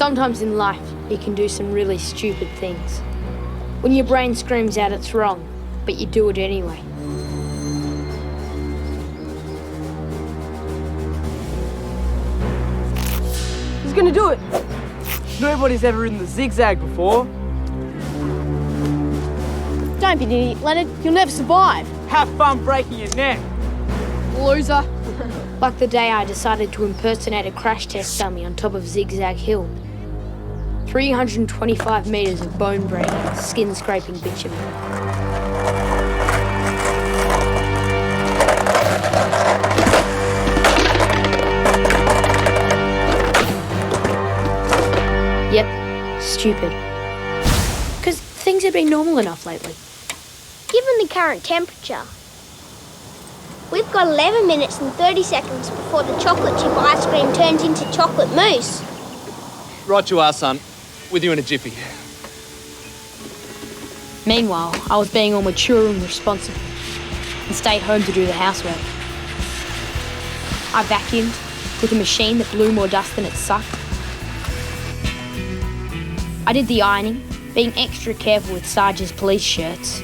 Sometimes in life, you can do some really stupid things. When your brain screams out it's wrong, but you do it anyway. He's gonna do it. Nobody's ever ridden the zigzag before. Don't be an idiot, Leonard. You'll never survive. Have fun breaking your neck. Loser. Like the day I decided to impersonate a crash test dummy on top of Zigzag Hill. 325 metres of bone-breaking, skin-scraping bitumen. Yep, stupid. Because things have been normal enough lately. Given the current temperature, we've got 11 minutes and 30 seconds before the chocolate chip ice cream turns into chocolate mousse. Right you are, son. With you in a jiffy. Meanwhile, I was being all mature and responsible and stayed home to do the housework. I vacuumed with a machine that blew more dust than it sucked. I did the ironing, being extra careful with Sarge's police shirts.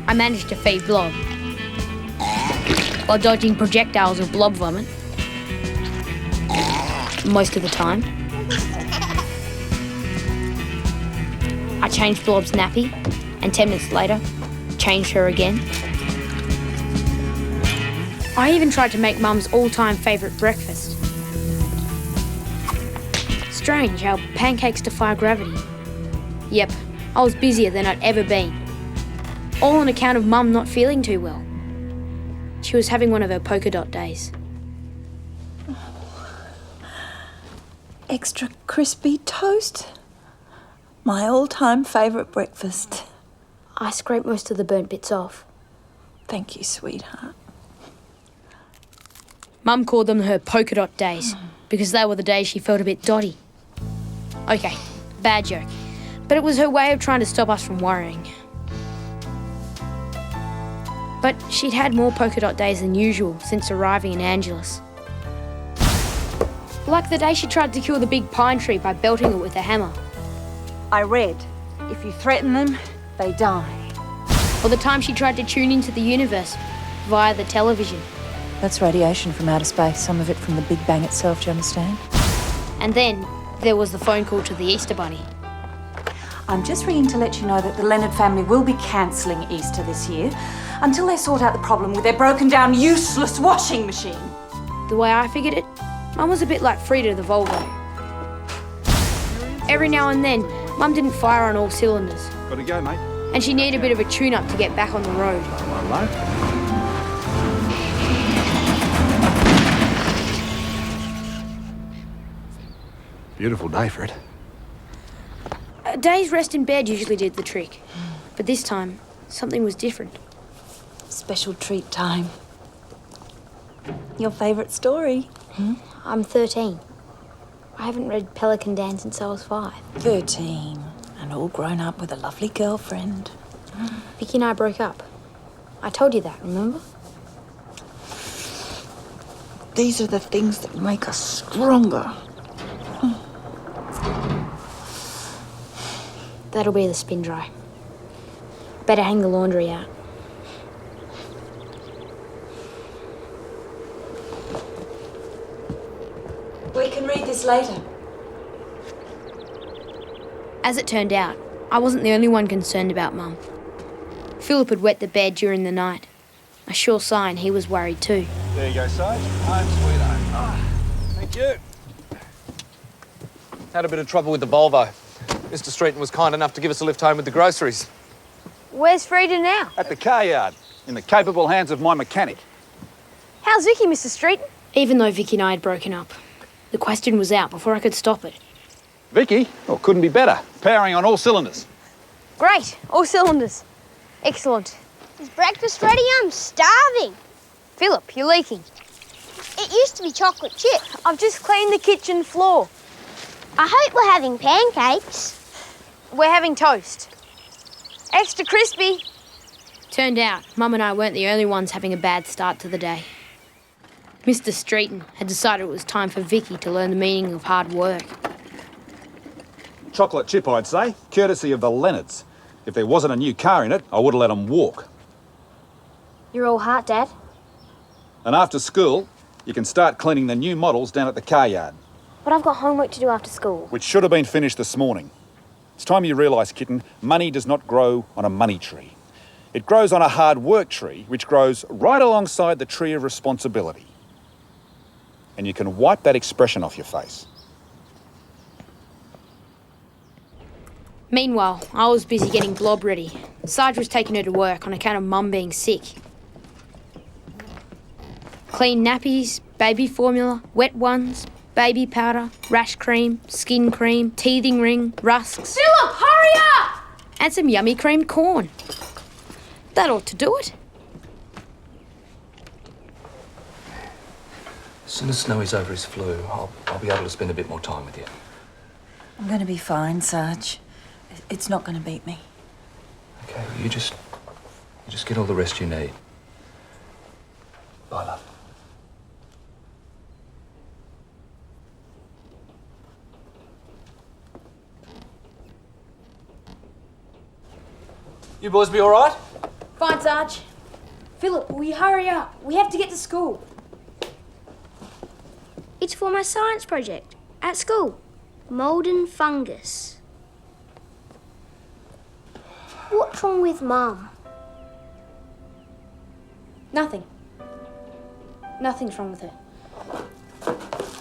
I managed to feed Blob while dodging projectiles of blob vomit most of the time. I changed Blob's nappy and 10 minutes later, changed her again. I even tried to make Mum's all-time favourite breakfast. Strange how pancakes defy gravity. Yep, I was busier than I'd ever been. All on account of Mum not feeling too well. She was having one of her polka dot days. Extra crispy toast. My all-time favourite breakfast. I scraped most of the burnt bits off. Thank you, sweetheart. Mum called them her polka dot days because they were the days she felt a bit dotty. Okay, bad joke. But it was her way of trying to stop us from worrying. But she'd had more polka dot days than usual since arriving in Angeles. Like the day she tried to kill the big pine tree by belting it with a hammer. I read, if you threaten them, they die. Or the time she tried to tune into the universe via the television. That's radiation from outer space, some of it from the Big Bang itself, do you understand? And then there was the phone call to the Easter Bunny. I'm just ringing to let you know that the Leonard family will be cancelling Easter this year until they sort out the problem with their broken-down, useless washing machine. The way I figured it, Mum was a bit like Frida the Volvo. Every now and then, Mum didn't fire on all cylinders. Gotta go, mate. And she needed a bit of a tune-up to get back on the road. Hello. Beautiful day, Fred. A day's rest in bed usually did the trick. But this time, something was different. Special treat time. Your favourite story? I'm 13. I haven't read Pelican Dan since I was 5. 13. And all grown up with a lovely girlfriend. Vicky and I broke up. I told you that, remember? These are the things that make us stronger. That'll be the spin dry. Better hang the laundry out. We can read this later. As it turned out, I wasn't the only one concerned about Mum. Philip had wet the bed during the night. A sure sign he was worried too. There you go, Sarge. Home sweet home. Oh, thank you. Had a bit of trouble with the Volvo. Mr. Streeton was kind enough to give us a lift home with the groceries. Where's Frida now? At the car yard, in the capable hands of my mechanic. How's Vicky, Mr. Streeton? Even though Vicky and I had broken up, the question was out before I could stop it. Vicky, well, couldn't be better. Powering on all cylinders. Great. All cylinders. Excellent. Is breakfast ready? I'm starving. Philip, you're leaking. It used to be chocolate chip. I've just cleaned the kitchen floor. I hope we're having pancakes. We're having toast. Extra crispy. Turned out, Mum and I weren't the only ones having a bad start to the day. Mr. Streeton had decided it was time for Vicky to learn the meaning of hard work. Chocolate chip, I'd say, courtesy of the Leonards. If there wasn't a new car in it, I would have let them walk. You're all heart, Dad. And after school, you can start cleaning the new models down at the car yard, But I've got homework to do after school. which should have been finished this morning. It's time you realise, kitten, money does not grow on a money tree. It grows on a hard work tree, which grows right alongside the tree of responsibility. And you can wipe that expression off your face. Meanwhile, I was busy getting Blob ready. Sarge was taking her to work on account of Mum being sick. Clean nappies, baby formula, wet ones, baby powder, rash cream, skin cream, teething ring, rusks. Philip, hurry up! And some yummy creamed corn. That ought to do it. As soon as Snowy's over his flu, I'll be able to spend a bit more time with you. I'm going to be fine, Sarge. It's not going to beat me. Okay, you just get all the rest you need. Bye, love. You boys be all right? Fine, Sarge. Philip, will you hurry up? We have to get to school. It's for my science project at school. Mould and fungus. What's wrong with Mum? Nothing. Nothing's wrong with her.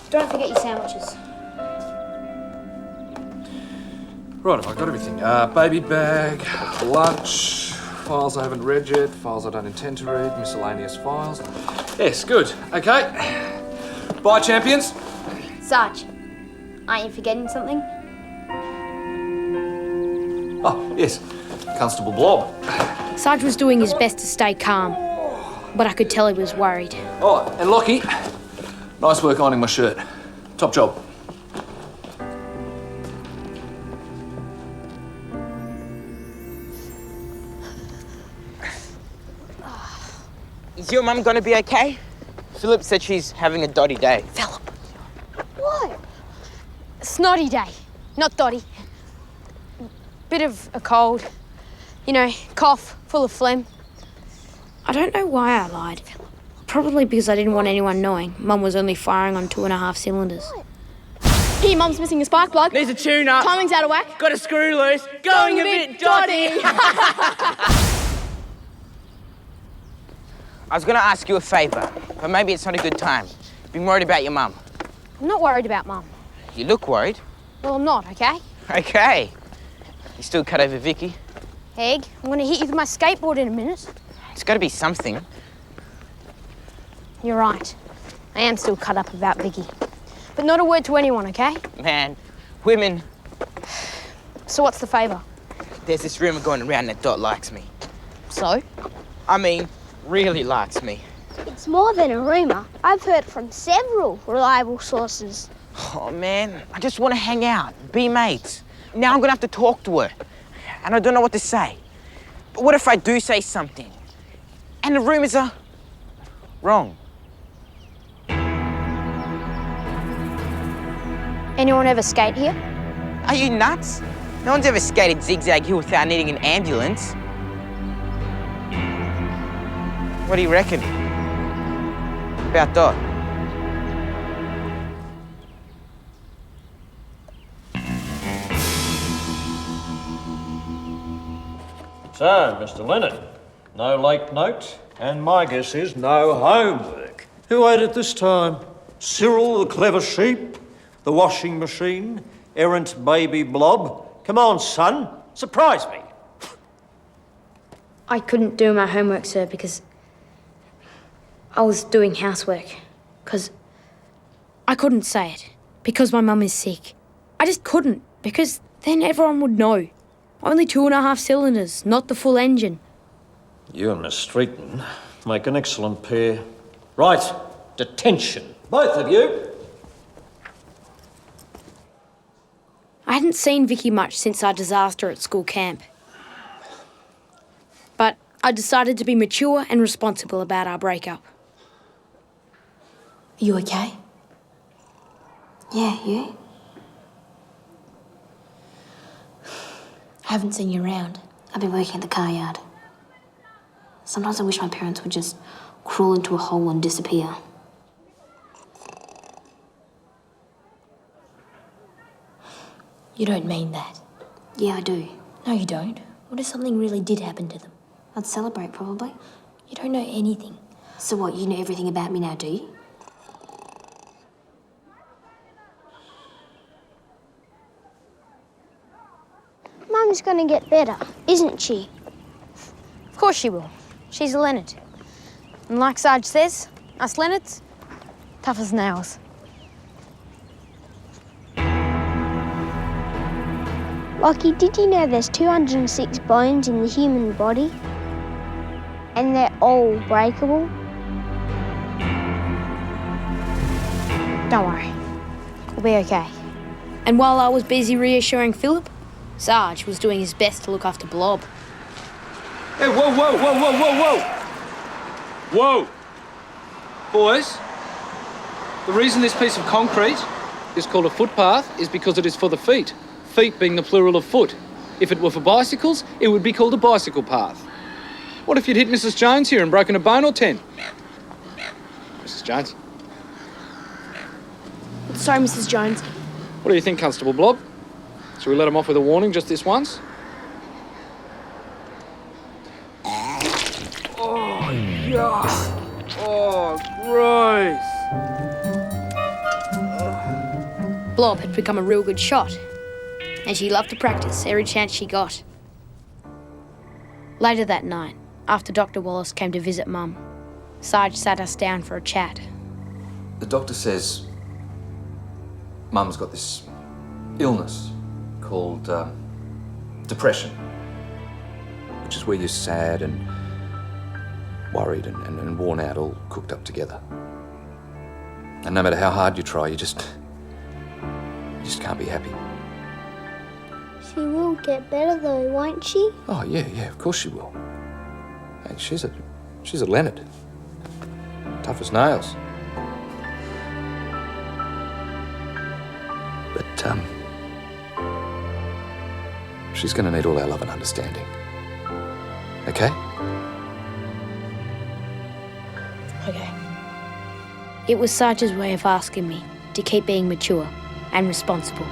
Don't forget your sandwiches. Right, I've got everything. Baby bag, lunch, files I haven't read yet, files I don't intend to read, miscellaneous files. Yes, good. Okay. Bye, champions. Sarge, aren't you forgetting something? Oh, yes. Constable Blob. Sarge was doing his best to stay calm, but I could tell he was worried. Oh, and Lockie, nice work ironing my shirt. Top job. Is your mum gonna be okay? Philip said she's having a dodgy day. Philip. What? Snotty day, not dotty. Bit of a cold. You know, cough, full of phlegm. I don't know why I lied. Probably because I didn't want anyone knowing Mum was only firing on 2.5 cylinders. Here, Mum's missing a spark plug. Needs a tune-up. Timing's out of whack. Got a screw loose. Going a bit dodgy. I was gonna ask you a favour, but maybe it's not a good time. Been worried about your mum. I'm not worried about Mum. You look worried. Well, I'm not, okay? Okay. You still cut over Vicky? Egg, I'm gonna hit you with my skateboard in a minute. It's gotta be something. You're right. I am still cut up about Vicky. But not a word to anyone, okay? Man, women. So what's the favour? There's this rumour going around that Dot likes me. So? I mean, really likes me. It's more than a rumour. I've heard from several reliable sources. Oh, man, I just want to hang out, be mates. Now I'm gonna have to talk to her, and I don't know what to say. But what if I do say something, and the rumours are wrong? Anyone ever skate here? Are you nuts? No one's ever skated Zigzag Hill without needing an ambulance. What do you reckon about Dot? So, Mr. Leonard, no late note, and my guess is no homework. Who ate it this time? Cyril the clever sheep? The washing machine? Errant baby Blob? Come on, son, surprise me. I couldn't do my homework, sir, because I was doing housework. Because I couldn't say it. Because my mum is sick. I just couldn't, because then everyone would know. Only 2.5 cylinders, not the full engine. You and Miss Streeton make an excellent pair. Right, detention, both of you. I hadn't seen Vicky much since our disaster at school camp. But I decided to be mature and responsible about our breakup. you okay? Yeah, you? Haven't seen you around. I've been working at the car yard. Sometimes I wish my parents would just crawl into a hole and disappear. You don't mean that. Yeah, I do. No, you don't. What if something really did happen to them? I'd celebrate, probably. You don't know anything. So what, you know everything about me now, do you? Mum's gonna get better, isn't she? Of course she will. She's a Leonard. And like Sarge says, us Leonards, tough as nails. Lockie, did you know there's 206 bones in the human body? And they're all breakable? Don't worry. We'll be okay. And while I was busy reassuring Philip, Sarge was doing his best to look after Blob. Hey, whoa, whoa, whoa, whoa, whoa, whoa! Whoa! Boys, the reason this piece of concrete is called a footpath is because it is for the feet. Feet being the plural of foot. If it were for bicycles, it would be called a bicycle path. What if you'd hit Mrs. Jones here and broken a bone or 10? Mrs. Jones? Sorry, Mrs. Jones. What do you think, Constable Blob? Shall we let him off with a warning just this once? Oh, yuck. Oh, gross. Blob had become a real good shot, and she loved to practice every chance she got. Later that night, after Dr. Wallace came to visit Mum, Sarge sat us down for a chat. The doctor says Mum's got this illness called depression, which is where you're sad and worried and worn out, all cooked up together. And no matter how hard you try, you just can't be happy. She will get better though, won't she? Oh, yeah, of course she will. Hey, she's a Leonard. Tough as nails. But, she's gonna need all our love and understanding. Okay? Okay. It was Sarge's way of asking me to keep being mature and responsible.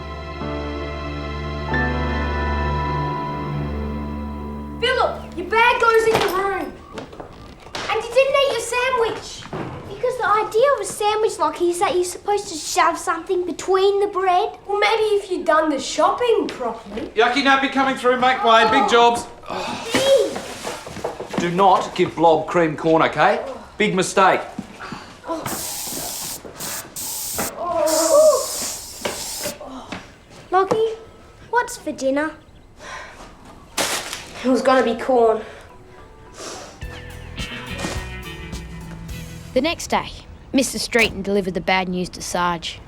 Philip, your bag goes in the room. And you didn't eat your sandwich. Because the idea of a sandwich, Lockie, is that you're supposed to shove something between the bread. Well, maybe if you'd done the shopping properly. Yucky nappy coming through, make way, big jobs. Do not give Blob cream corn, okay? Big mistake. Lockie, what's for dinner? It was gonna be corn. The next day, Mr. Streeton delivered the bad news to Sarge.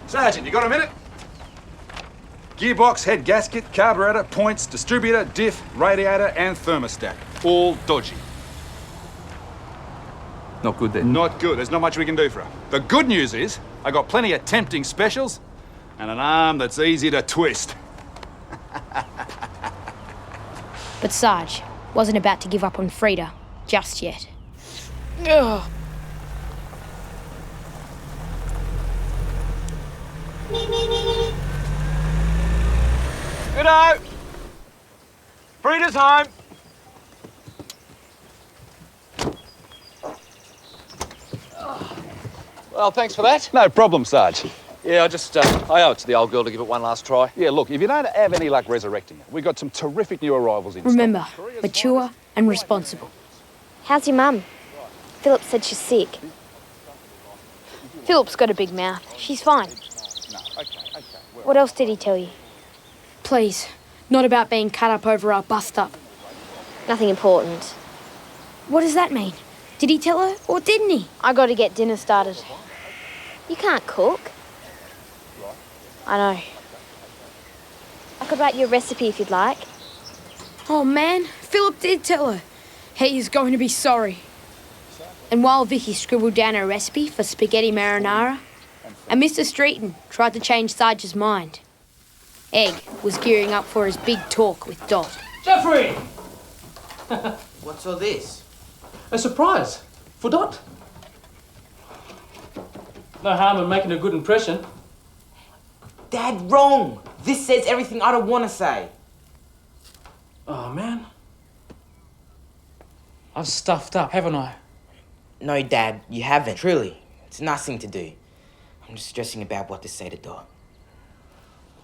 Sergeant, you got a minute? Gearbox, head gasket, carburetor, points, distributor, diff, radiator and thermostat. All dodgy. Not good then. Not good. There's not much we can do for her. The good news is I got plenty of tempting specials and an arm that's easy to twist. But Sarge wasn't about to give up on Frida just yet. Ugh. G'day. Frida's home. Well, thanks for that. No problem, Sarge. Yeah, I owe it to the old girl to give it one last try. Yeah, look, if you don't have any luck resurrecting her, we've got some terrific new arrivals in Remember, mature and responsible. How's your mum? Philip said she's sick. Philip's got a big mouth. She's fine. What else did he tell you? Please, not about being cut up over our bust-up. Nothing important. What does that mean? Did he tell her or didn't he? I got to get dinner started. You can't cook. I know. I could write you a recipe if you'd like. Oh man, Philip did tell her. He is going to be sorry. And while Vicky scribbled down a recipe for spaghetti marinara, and Mr. Streeton tried to change Sarge's mind, Egg was gearing up for his big talk with Dot. Jeffrey! What's all this? A surprise for Dot. No harm in making a good impression. Dad, wrong! This says everything I don't want to say. Oh, man. I've stuffed up, haven't I? No, Dad, you haven't. Truly. It's nothing to do. I'm just stressing about what to say to Dot.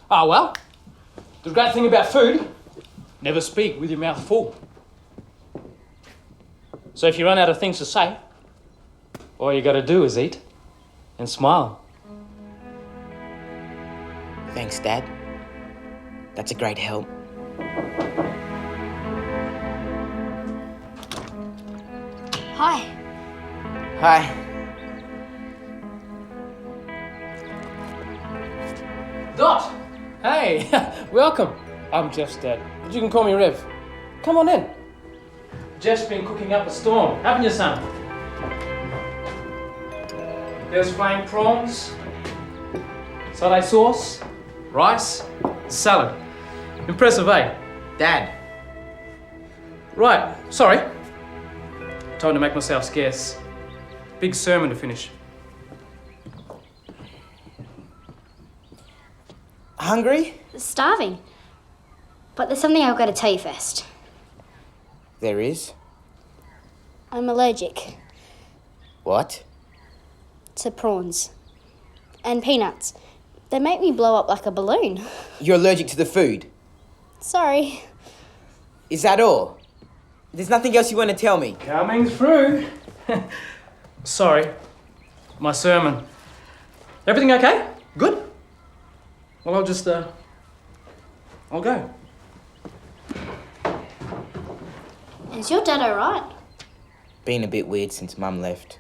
Ah, well, the great thing about food, never speak with your mouth full. So if you run out of things to say, all you gotta do is eat and smile. Thanks, Dad. That's a great help. Hi. Hi. Dot! Hey, welcome. I'm Jeff's dad, but you can call me Rev. Come on in. Jeff's been cooking up a storm, haven't you, son? There's frying prawns, satay sauce, rice, salad. Impressive, eh? Dad. Right, sorry. Time to make myself scarce. Big sermon to finish. Hungry? Starving. But there's something I've got to tell you first. There is. I'm allergic What? to prawns and peanuts. They make me blow up like a balloon. You're allergic to the food? Sorry. Is that all? There's nothing else you want to tell me? Coming through. Sorry, my sermon. Everything okay? Good? Well, I'll go. Is your dad alright? Been a bit weird since Mum left.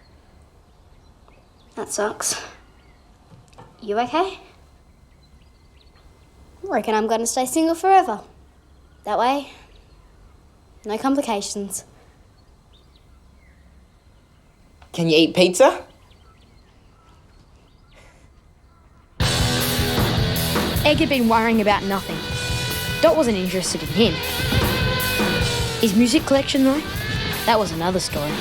That sucks. You okay? I reckon I'm going to stay single forever. That way, no complications. Can you eat pizza? Egg had been worrying about nothing. Dot wasn't interested in him. His music collection, though, that was another story.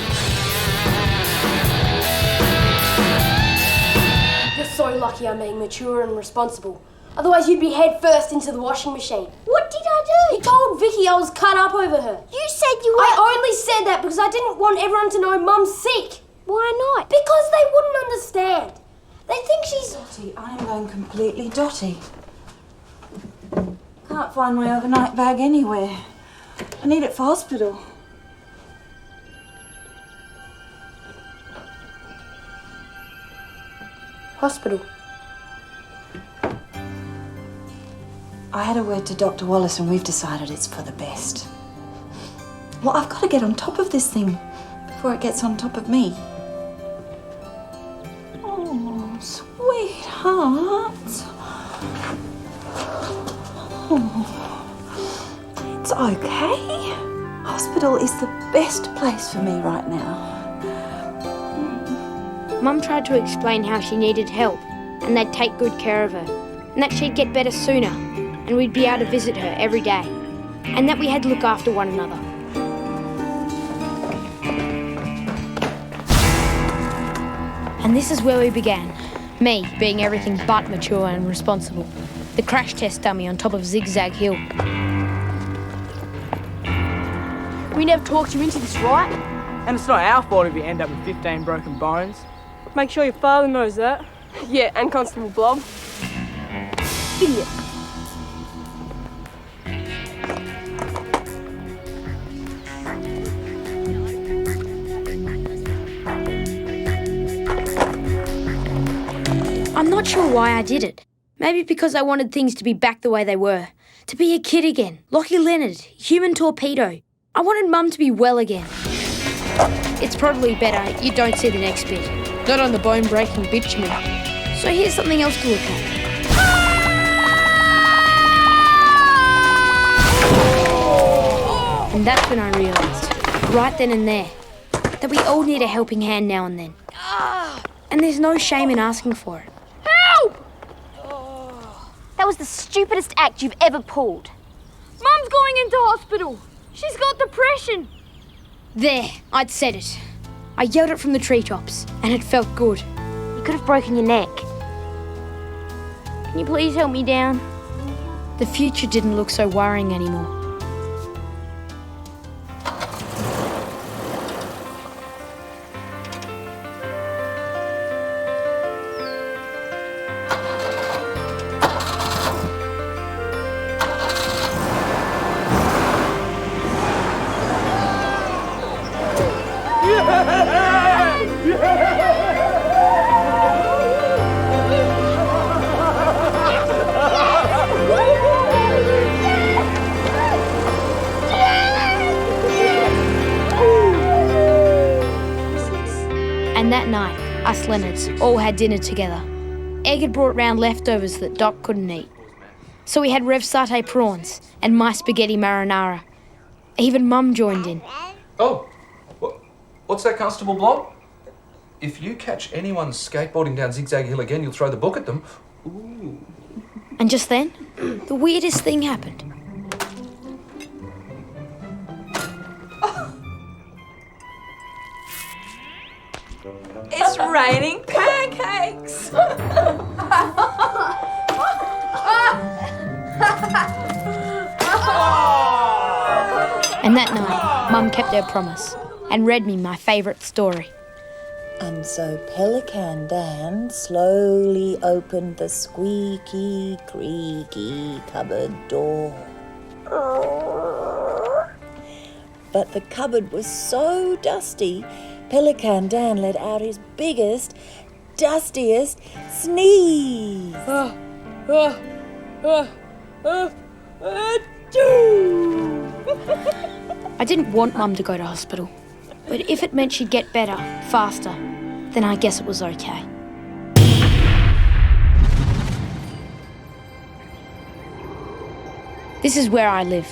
You're so lucky I'm being mature and responsible. Otherwise you'd be head first into the washing machine. What did I do? You told Vicky I was cut up over her. You said you were... I only said that because I didn't want everyone to know Mum's sick. Why not? Because they wouldn't understand. They think she's... Dotty, I am going completely dotty. Can't find my overnight bag anywhere. I need it for hospital. Hospital. I had a word to Dr. Wallace and we've decided it's for the best. Well, I've got to get on top of this thing before it gets on top of me. Oh, sweetheart. Oh, it's okay. Hospital is the best place for me right now. Mum tried to explain how she needed help and they'd take good care of her and that she'd get better sooner and we'd be able to visit her every day and that we had to look after one another. And this is where we began. Me being everything but mature and responsible. The crash test dummy on top of Zigzag Hill. We never talked you into this, right? And it's not our fault if you end up with 15 broken bones. Make sure your father knows that. Yeah, and Constable Blob. Idiot. I'm not sure why I did it. Maybe because I wanted things to be back the way they were. To be a kid again. Lockie Leonard. Human torpedo. I wanted Mum to be well again. It's probably better you don't see the next bit. Not on the bone-breaking bitumen. So here's something else to look at. And that's when I realised, right then and there that we all need a helping hand now and then. And there's no shame in asking for it. Help! That was the stupidest act you've ever pulled. Mum's going into hospital. She's got depression. There, I'd said it. I yelled it from the treetops, and it felt good. You could have broken your neck. Can you please help me down? The future didn't look so worrying anymore. And that night, us Leonards all had dinner together. Egg had brought round leftovers that Doc couldn't eat. So we had Rev satay prawns and my spaghetti marinara. Even Mum joined in. Oh, what's that, Constable Blob? If you catch anyone skateboarding down Zigzag Hill again, you'll throw the book at them. Ooh. And just then, the weirdest thing happened. It's raining pancakes! And that night, Mum kept her promise and read me my favourite story. And so Pelican Dan slowly opened the squeaky, creaky cupboard door. But the cupboard was so dusty, Pelican Dan let out his biggest, dustiest sneeze. I didn't want Mum to go to hospital, but if it meant she'd get better, faster, then I guess it was okay. This is where I live,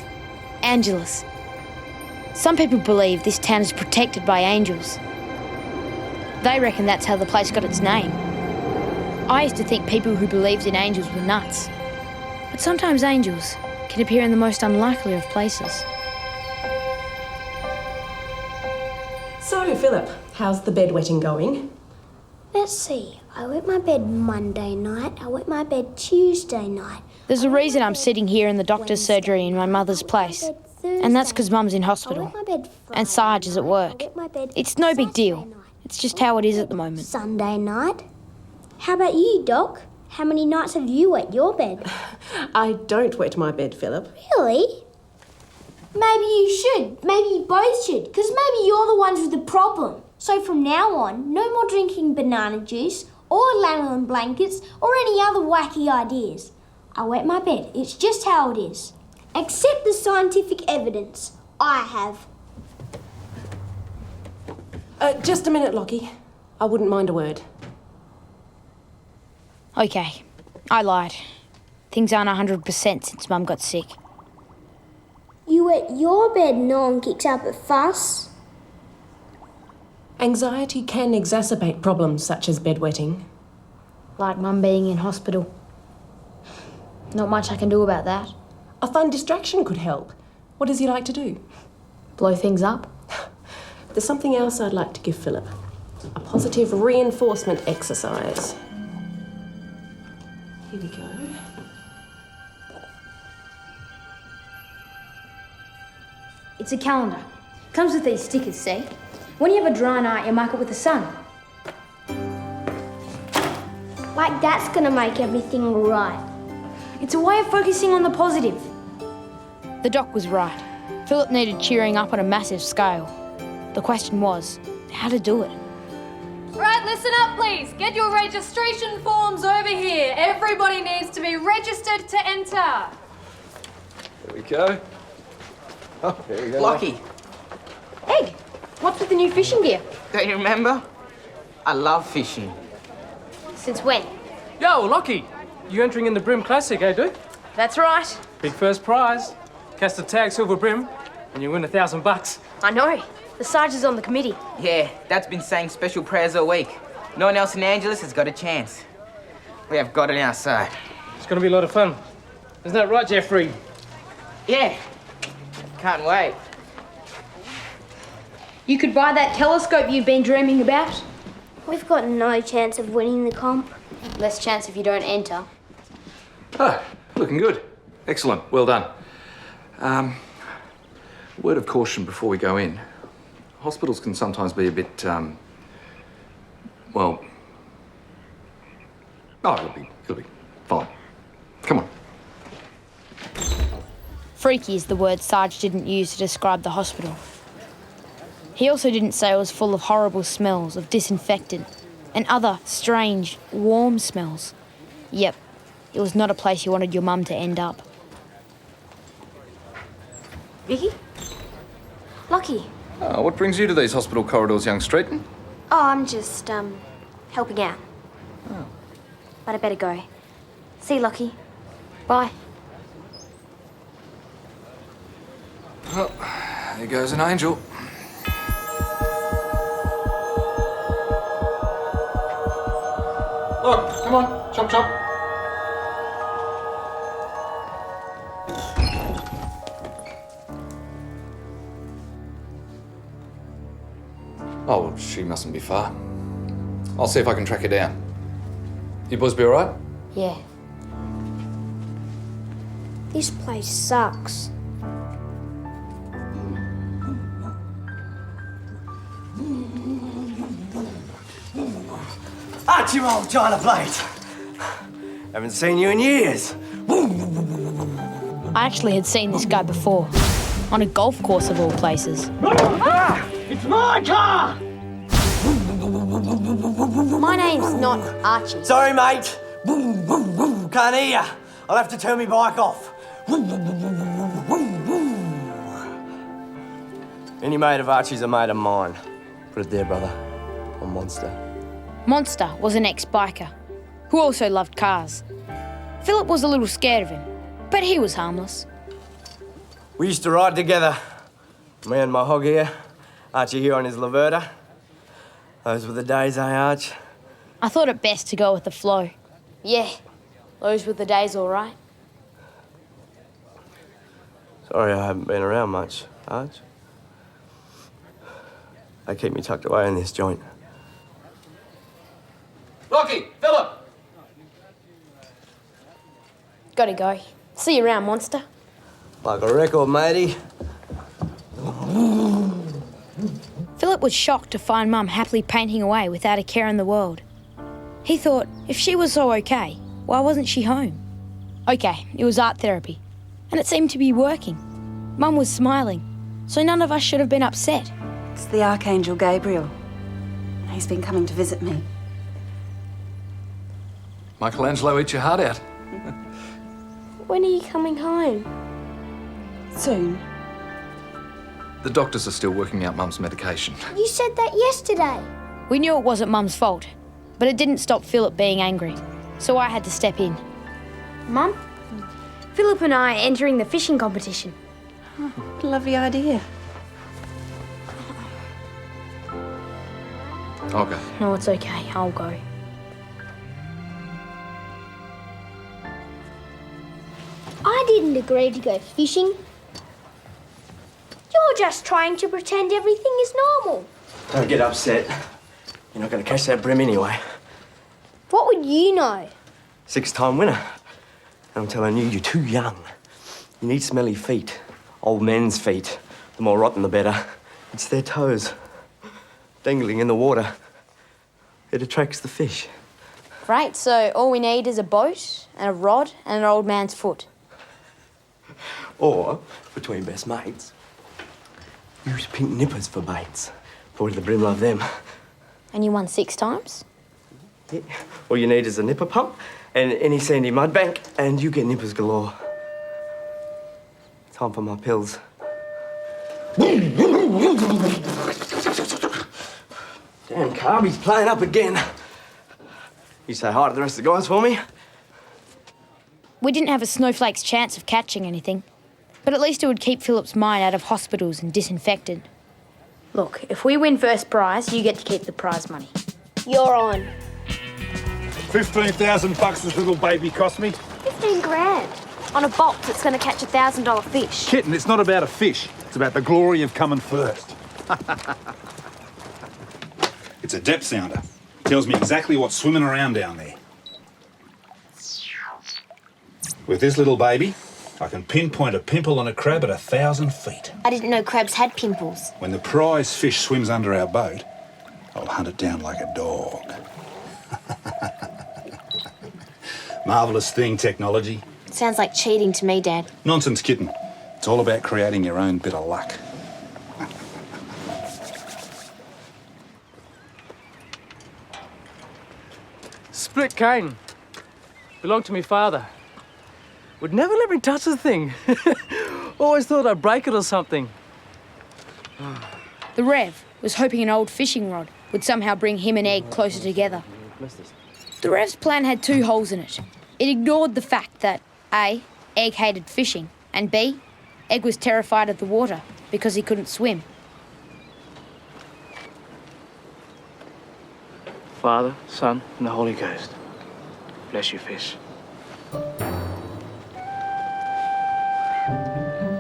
Angelus. Some people believe this town is protected by angels. They reckon that's how the place got its name. I used to think people who believed in angels were nuts. But sometimes angels can appear in the most unlikely of places. So, Philip, how's the bedwetting going? Let's see. I wet my bed Monday night. I wet my bed Tuesday night. There's a reason I'm sitting here in the doctor's surgery in my mother's place. And that's because Mum's in hospital. And Sarge is at work. It's no big deal. It's just how it is at the moment. Sunday night. How about you, Doc? How many nights have you wet your bed? I don't wet my bed, Philip. Really? Maybe you should. Maybe you both should. Because maybe you're the ones with the problem. So from now on, no more drinking banana juice or lanolin blankets or any other wacky ideas. I wet my bed. It's just how it is. Accept the scientific evidence. I have. Just a minute, Lockie. I wouldn't mind a word. Okay, I lied. Things aren't 100% since Mum got sick. You wet your bed, no one kicks up a fuss. Anxiety can exacerbate problems such as bedwetting. Like Mum being in hospital. Not much I can do about that. A fun distraction could help. What does he like to do? Blow things up. There's something else I'd like to give Philip. A positive reinforcement exercise. Here we go. It's a calendar. Comes with these stickers, see? When you have a dry night, you mark it with the sun. Like that's gonna make everything right. It's a way of focusing on the positive. The doc was right. Philip needed cheering up on a massive scale. The question was, how to do it. Right, listen up, please. Get your registration forms over here. Everybody needs to be registered to enter. There we go. Oh, there we go. Lockie. Egg, what's with the new fishing gear? Don't you remember? I love fishing. Since when? Yo, Lockie, you entering in the Brim Classic, eh, dude? That's right. Big first prize. Cast a tag silver brim, and you win $1,000. I know. The Sarge is on the committee. Yeah, Dad's been saying special prayers all week. No one else in Angeles has got a chance. We have got it on our side. It's going to be a lot of fun. Isn't that right, Jeffrey? Yeah. Can't wait. You could buy that telescope you've been dreaming about. We've got no chance of winning the comp. Less chance if you don't enter. Oh, looking good. Excellent. Well done. Word of caution before we go in. Hospitals can sometimes be a bit, well... Oh, it'll be fine. Come on. Freaky is the word Sarge didn't use to describe the hospital. He also didn't say it was full of horrible smells of disinfectant and other strange, warm smells. Yep, it was not a place you wanted your mum to end up. Vicky? Lockie? What brings you to these hospital corridors, young Streeton? Oh, I'm just, helping out. Oh. But I better go. See you, Lockie. Bye. Well, there goes an angel. Look, come on, chop chop. Oh, well, she mustn't be far. I'll see if I can track her down. You boys be all right? Yeah. This place sucks. Archie, old China Plate. Haven't seen you in years. I actually had seen this guy before, on a golf course of all places. Ah, it's my car! My name's not Archie. Sorry, mate. Can't hear ya. I'll have to turn my bike off. Any mate of Archie's a mate of mine. Put it there, brother. I'm Monster. Monster was an ex-biker, who also loved cars. Philip was a little scared of him, but he was harmless. We used to ride together. Me and my hog here, Archie here on his Laverta. Those were the days, eh, Arch? I thought it best to go with the flow. Yeah, those were the days, all right. Sorry I haven't been around much, Arch. They keep me tucked away in this joint. Lockie, Philip! Gotta go. See you around, Monster. Like a record, matey. Philip was shocked to find Mum happily painting away without a care in the world. He thought, if she was so okay, why wasn't she home? Okay, it was art therapy, and it seemed to be working. Mum was smiling, so none of us should have been upset. It's the Archangel Gabriel. He's been coming to visit me. Michelangelo, eat your heart out. When are you coming home? Soon. The doctors are still working out Mum's medication. You said that yesterday. We knew it wasn't Mum's fault, but it didn't stop Philip being angry, so I had to step in. Mum, Philip and I are entering the fishing competition. Oh, what a lovely idea. Okay. No, it's okay. I'll go. I didn't agree to go fishing. You're just trying to pretend everything is normal. Don't get upset. You're not going to catch that brim anyway. What would you know? 6-time winner. And I'm telling you, you're too young. You need smelly feet. Old men's feet. The more rotten, the better. It's their toes. Dangling in the water. It attracts the fish. Right, so all we need is a boat and a rod and an old man's foot. Or, between best mates, use pink nippers for baits. Boy, the brim love them. And you won 6 times? Yeah. All you need is a nipper pump and any sandy mud bank, and you get nippers galore. Time for my pills. Damn, Carby's playing up again. You say hi to the rest of the guys for me? We didn't have a snowflake's chance of catching anything, but at least it would keep Philip's mind out of hospitals and disinfected. Look, if we win first prize, you get to keep the prize money. You're on. 15,000 bucks this little baby cost me. 15 grand. On a box that's going to catch $1,000 fish. Kitten, it's not about a fish. It's about the glory of coming first. It's a depth sounder. Tells me exactly what's swimming around down there. With this little baby, I can pinpoint a pimple on a crab at 1,000 feet. I didn't know crabs had pimples. When the prize fish swims under our boat, I'll hunt it down like a dog. Marvellous thing, technology. Sounds like cheating to me, Dad. Nonsense, Kitten. It's all about creating your own bit of luck. Split cane. Belonged to me father. Would never let me touch the thing. Always thought I'd break it or something. The Rev was hoping an old fishing rod would somehow bring him and Egg closer together. The Rev's plan had 2 holes in it. It ignored the fact that A, Egg hated fishing, and B, Egg was terrified of the water because he couldn't swim. Father, Son, and the Holy Ghost. Bless you, fish.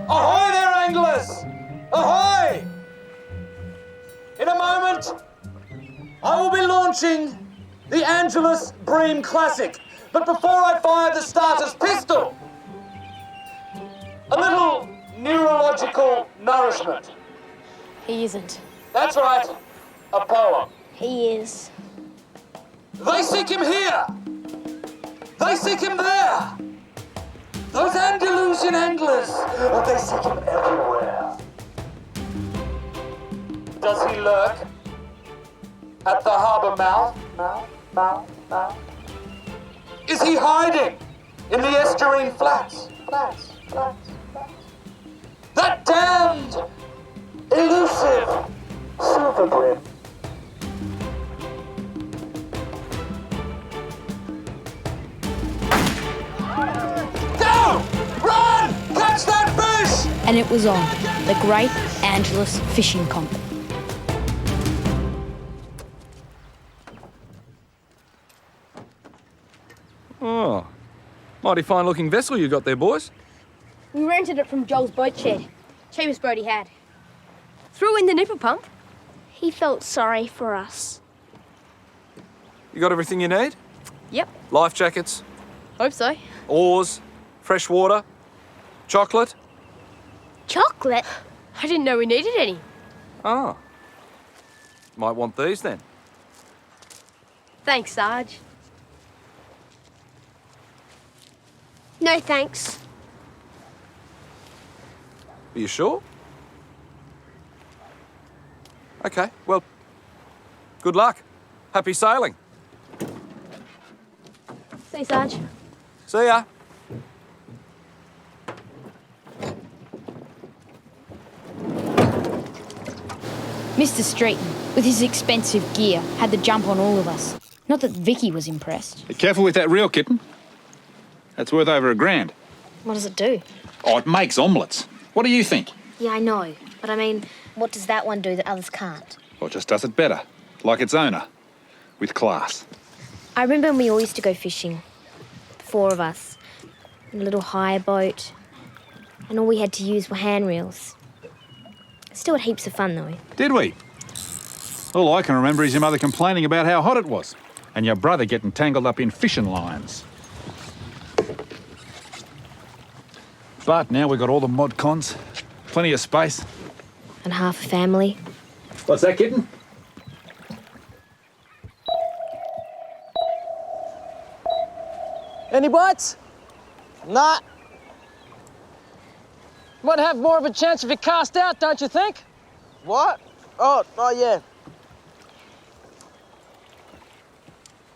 Ahoy there, anglers! Ahoy! In a moment, I will be launching the Angelus Bream Classic. But before I fire the starter's pistol, a little neurological nourishment. He isn't. That's right, a poem. He is. They seek him here. They seek him there. Those Andalusian anglers, they seek him everywhere. Does he lurk at the harbour mouth? Mouth? Is he hiding in the estuarine flats? Flats. That damned, elusive silver brim. Go! Run! Catch that fish! And it was on, the Great Angelus Fishing Comp. Oh, mighty fine looking vessel you got there, boys. We rented it from Joel's boat shed. Cheapest boat he had. Threw in the nipper pump. He felt sorry for us. You got everything you need? Yep. Life jackets, Hope so. oars, fresh water, chocolate. Chocolate? I didn't know we needed any. Oh. Might want these then. Thanks, Sarge. No thanks. Are you sure? Okay, well, good luck. Happy sailing. See you, Sarge. See ya. Mr. Streeton, with his expensive gear, had the jump on all of us. Not that Vicky was impressed. Be careful with that reel, Kitten. That's worth over $1,000. What does it do? Oh, it makes omelettes. What do you think? Yeah, I know. But I mean, what does that one do that others can't? Well, it just does it better, like its owner, with class. I remember when we all used to go fishing. The 4 of us. In a little hire boat. And all we had to use were handreels. Still had heaps of fun, though. Did we? All I can remember is your mother complaining about how hot it was, and your brother getting tangled up in fishing lines. But now we've got all the mod cons, plenty of space. And half a family. What's that, Kitten? Any bites? Nah. Might have more of a chance if you cast out, don't you think? What? Oh, yeah.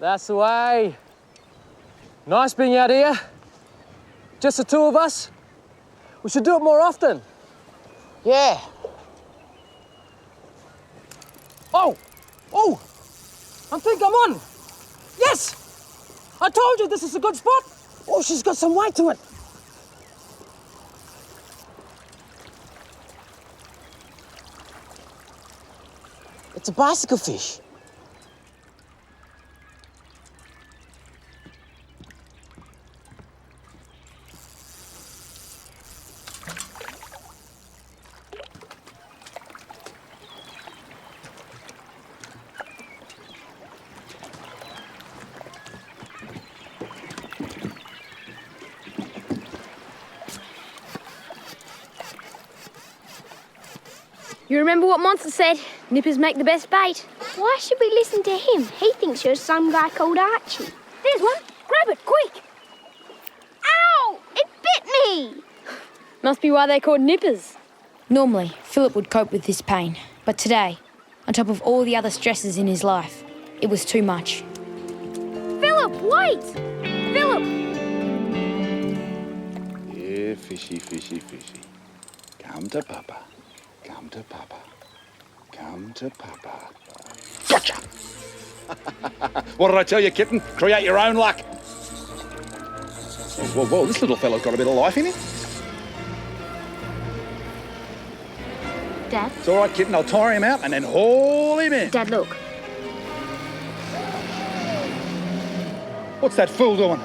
That's the way. Nice being out here. Just the 2 of us. We should do it more often. Yeah. Oh! I think I'm on. Yes! I told you this is a good spot. Oh, she's got some weight to it. It's a bicycle fish. You remember what Monster said? Nippers make the best bait. Why should we listen to him? He thinks you're some guy called Archie. There's one. Grab it, quick. Ow! It bit me! Must be why they're called nippers. Normally, Philip would cope with this pain. But today, on top of all the other stresses in his life, it was too much. Philip, wait! Philip! Yeah, fishy, fishy, fishy. Come to Papa. Come to Papa. Come to Papa. Gotcha! What did I tell you, kitten? Create your own luck. Whoa, whoa, this little fella's got a bit of life in him. Dad? It's all right, kitten. I'll tire him out and then haul him in. Dad, look. What's that fool doing?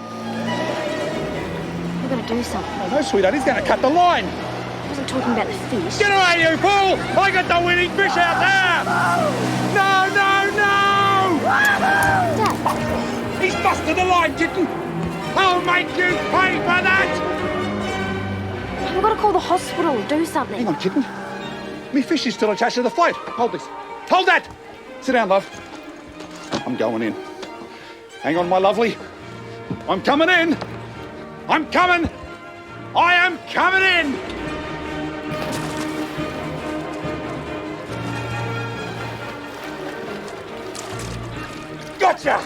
We've got to do something. Oh, no, sweetheart. He's going to cut the line. I wasn't talking about the fish. Get away, you fool! I got the winning fish out there! No, no, no! Dad! He's busted the line, kitten! I'll make you pay for that! We've got to call the hospital or do something. Hang on, kitten. Me fish is still attached to the float. Hold this. Hold that! Sit down, love. I'm going in. Hang on, my lovely. I'm coming in. I'm coming. I am coming in. Gotcha!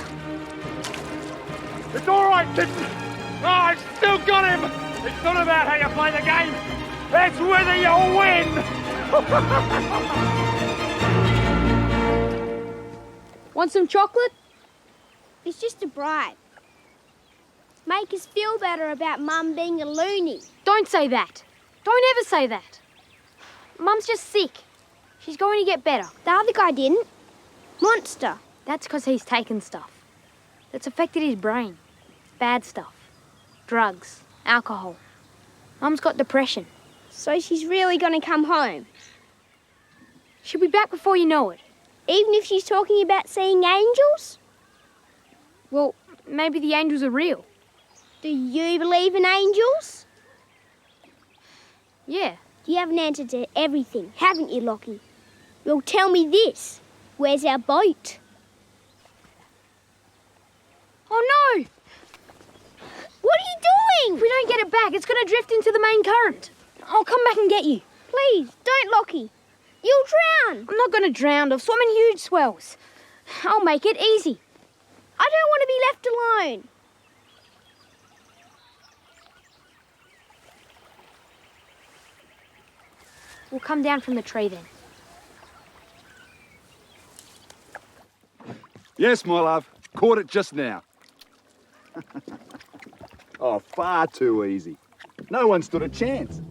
It's all right, kitten. Oh, I've still got him. It's not about how you play the game. It's whether you win. Want some chocolate? It's just a bribe. Make us feel better about Mum being a loony. Don't say that. Don't ever say that. Mum's just sick. She's going to get better. The other guy didn't. Monster. That's because he's taken stuff that's affected his brain. Bad stuff. Drugs. Alcohol. Mum's got depression. So she's really going to come home? She'll be back before you know it. Even if she's talking about seeing angels? Well, maybe the angels are real. Do you believe in angels? Yeah. You have an answer to everything, haven't you, Lockie? Well, tell me this. Where's our boat? Oh, no! What are you doing? If we don't get it back, it's going to drift into the main current. I'll come back and get you. Please, don't, Lockie. You'll drown. I'm not going to drown. I've swum in huge swells. I'll make it easy. I don't want to be left alone. We'll come down from the tree then. Yes, my love. Caught it just now. Oh, far too easy. No one stood a chance.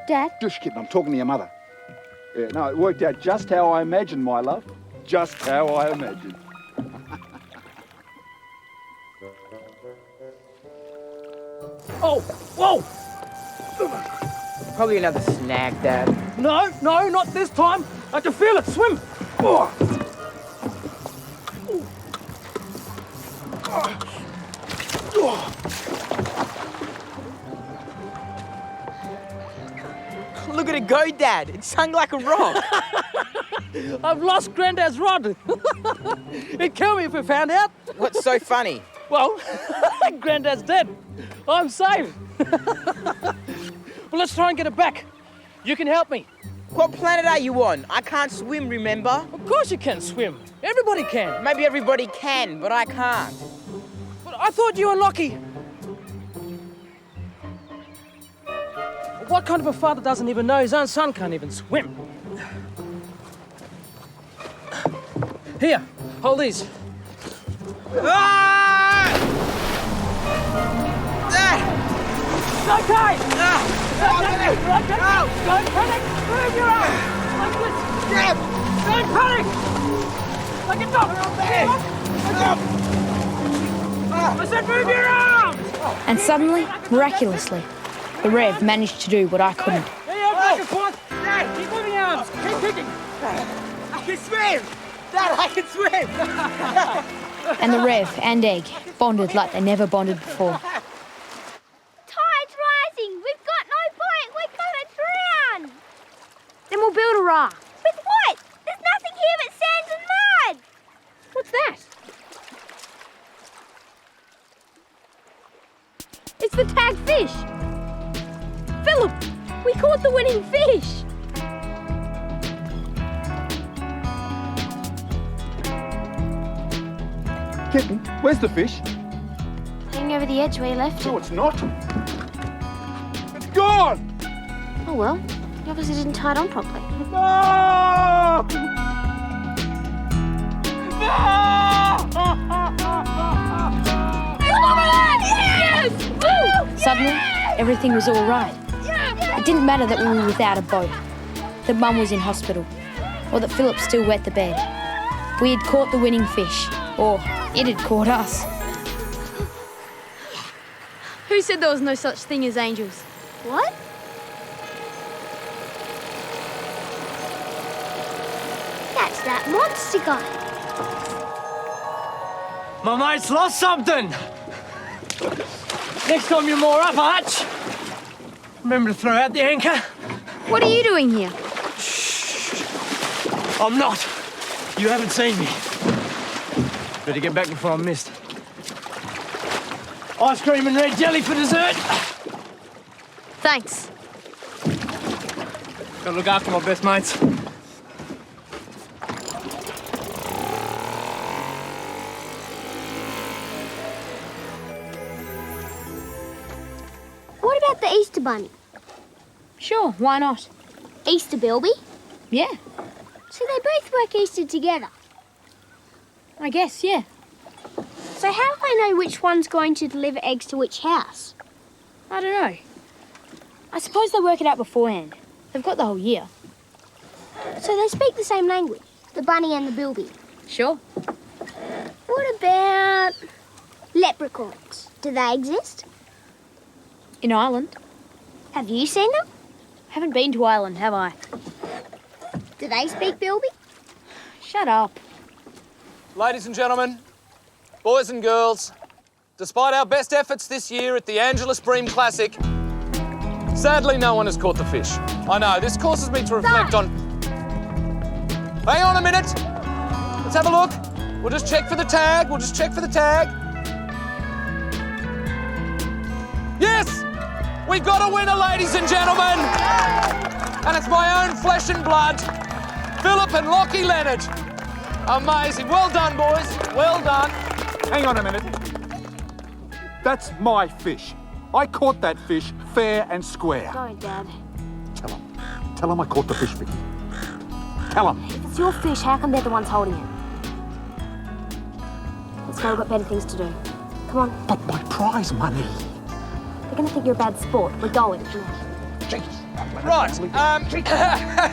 Dad? Shush, kitten, I'm talking to your mother. Yeah, no, it worked out just how I imagined, my love. Just how I imagined. Oh, whoa! Probably another snag, Dad. No, no, not this time. I can feel it. Swim. Oh. Look at it go, Dad. It's hung like a rock. I've lost Granddad's rod. He'd kill me if we found out. What's so funny? Well, Granddad's dead. I'm safe. Well, let's try and get it back. You can help me. What planet are you on? I can't swim, remember? Of course you can swim. Everybody can. Maybe everybody can, but I can't. But I thought you were lucky. What kind of a father doesn't even know his own son can't even swim? Here, hold these. Ah! It's okay! Don't panic! Move your arms! Like this! Grab! Don't panic! Like a dog! I said move your arms! And suddenly, miraculously, the Rev managed to do what I couldn't. Back and forth! Dad, keep moving your arms! Keep kicking! I can swim! Dad, I can swim! And the Rev and Egg bonded like they never bonded before. Tide's rising! We've got no boat! We're gonna drown! Then we'll build a raft. With what? There's nothing here but sand and mud! What's that? It's the tag fish! Philip, we caught the winning fish! Kitten, where's the fish? Hanging over the edge where you left it. No, it's not. It's gone! Oh well, you obviously didn't tie it on properly. Suddenly, everything was all right. It didn't matter that we were without a boat, that Mum was in hospital, or that Philip still wet the bed. We had caught the winning fish, or it had caught us. Who said there was no such thing as angels? What? That's that monster guy. My mate's lost something! Next time you're more up, Arch, remember to throw out the anchor. What are you doing here? I'm not. You haven't seen me. Better get back before I'm missed. Ice cream and red jelly for dessert. Thanks. Gotta look after my best mates. What about the Easter Bunny? Sure, why not? Easter Bilby? Yeah, So they both work Easter together. I guess, yeah. So how do I know which one's going to deliver eggs to which house? I don't know. I suppose they work it out beforehand. They've got the whole year. So they speak the same language, the bunny and the bilby. Sure. What about leprechauns? Do they exist? In Ireland. Have you seen them? Haven't been to Ireland, have I? Do they speak bilby? Shut up. Ladies and gentlemen, boys and girls, despite our best efforts this year at the Angelus Bream Classic, sadly no one has caught the fish. I know, this causes me to reflect on... Hang on a minute. Let's have a look. We'll just check for the tag. Yes! We got a winner, ladies and gentlemen! And it's my own flesh and blood, Philip and Lockie Leonard. Amazing. Well done, boys. Well done. Hang on a minute. That's my fish. I caught that fish fair and square. Sorry, Dad. Tell him I caught the fish, Vicky. Tell him. If it's your fish, how come they're the ones holding it? Let's go, we've got better things to do. Come on. But my prize money. They're going to think you're a bad sport. We're going. Right.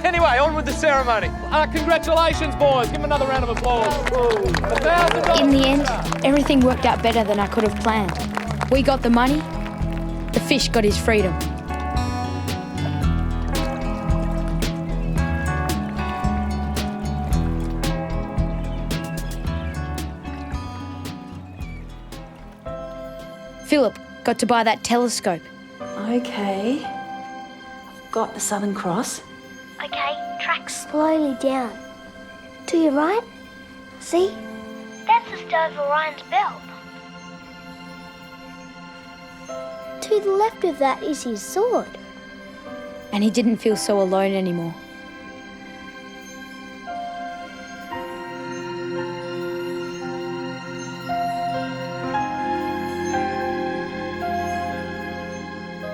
Anyway, on with the ceremony. Congratulations, boys. Give them another round of applause. $1,000. In the end, everything worked out better than I could have planned. We got the money, the fish got his freedom. Philip got to buy that telescope. Okay. I've got the Southern Cross. Okay, track slowly down. To your right. See? That's the star of Orion's belt. To the left of that is his sword. And he didn't feel so alone anymore.